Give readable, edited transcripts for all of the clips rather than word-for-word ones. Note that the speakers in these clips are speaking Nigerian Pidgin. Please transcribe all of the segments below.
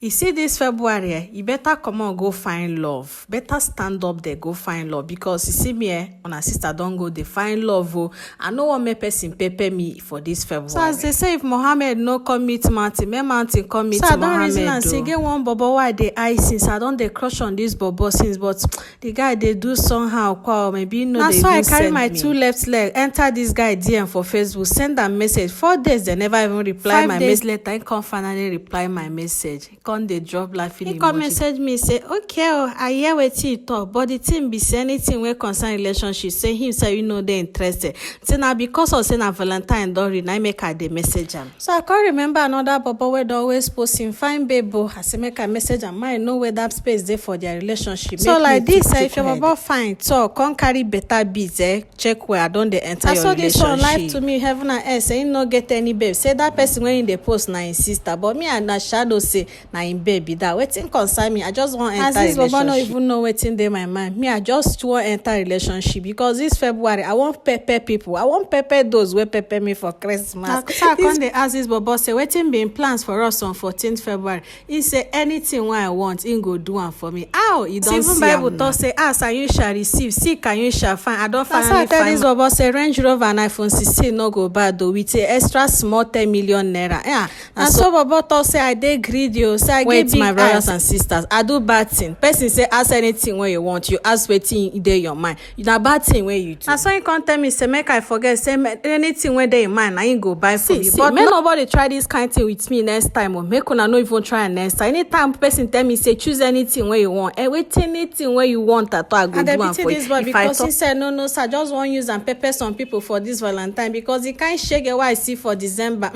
You see this February, you better come on, go find love. Better stand up there, go find love. Because you see me, on a sister don't go, they find love. Oh, I know what me person pay me for this February. So as they say, if Mohammed no come meet Martin, me Martin come meet Mohammed. So I don't reason and say, get one bobo why they eye since I don't they crush on this bobo since, but the guy they do somehow, or maybe no. That's why I carry my two left leg, enter this guy DM for Facebook, send a message. 4 days they never even reply my message. 5 days later, I come finally reply my message. They drop laughing emoji. He come message me say, okay, I hear what you talk, but the thing be say anything wey concern relationship, say him say you know they interested. Say now because of say na Valentine don't read, I make her the message am. So I can't remember another bobo where they always posting fine babe. I say make a message am, I know where that space there for their relationship. So like this, if your bobo fine talk, come carry better beats, check where I don't they enter your relationship. I saw this one live to me, heaven and earth, say no get any babe. Say that person when in the post na his sister, but me and that shadow say na in baby that waiting concern me. I just want enter relationship. As this baba no even know waiting dey my mind. Me, I just want enter relationship because this February I want pepper people. I want pepper those wey pepper me for Christmas. So I come dey ask this baba say waiting been plans for us on 14th February. He say anything what I want, he go do one for me. How he don't see? Even Bible talk say ask and you shall receive, seek and you shall find. I don't finally find. This baba say Range Rover and iPhone 16 no go bad though with a extra small 10 million naira. Yeah, and so baba talk say I dey greedy. Say I get my brothers and sisters. I do bad thing. Person say ask anything when you want. You ask wetin in your mind. Na bad thing when you do. That's why you can't tell me say make I forget. Say anything when they in mind, I ain't go buy for you. But make nobody try this kind of thing with me next time. Or make una no even try next time. Anytime person tell me say choose anything when you want. Wait anything when you want at all I go do one for you. Because he said no sir, just want use and pepper some people for this Valentine because he can't shake what I see for December.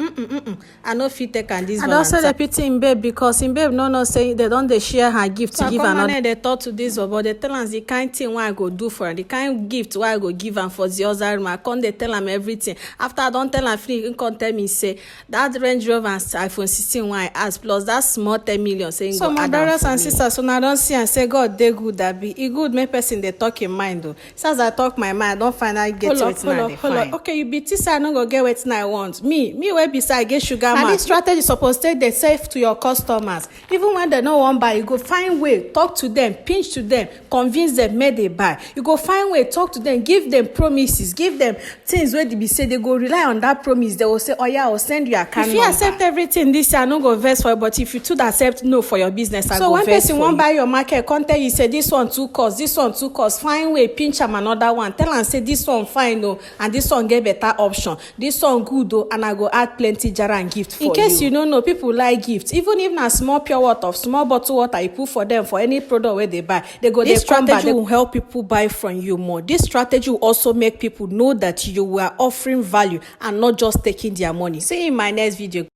I know fit take and this Valentine. I don't say the pity in babe because in babe no say they don't they share her gift so to give another. They talk to this but they tell us the kind thing what I go do for her, the kind gift what I go give her for the other room. I can't they tell them everything. After I don't tell her free, you can't tell me say that Range Rover and iPhone 16 what I ask plus that small 10 million saying so go my brothers and sisters so now I don't see and say God they good that be it good make person they talk in mind though. So as I talk my mind I don't find I get it. Okay you be this I don't go get what I want. Me where beside get sugar man. This strategy supposed to take the safe to your customers. Even when they no want buy, you go find way, talk to them, pinch to them, convince them, make they buy. You go find way, talk to them, give them promises, give them things where they be say they go rely on that promise. They will say, oh yeah, I'll send you a account number. If you accept everything this year, I no go vex for it, but if you too accept no for your business, I go vex for you. So when person won't buy your market, come tell you say this one too cost, this one too cost. Find way, pinch them another one. Tell and say this one fine though, and this one get better option. This one good though, and I go add plenty jar and gift for you. In case you don't know, people like gifts. Even if na small pure water, small bottle water you put for them for any product where they buy, they go. This strategy will help people buy from you more. This strategy will also make people know that you were offering value and not just taking their money. See you in my next video.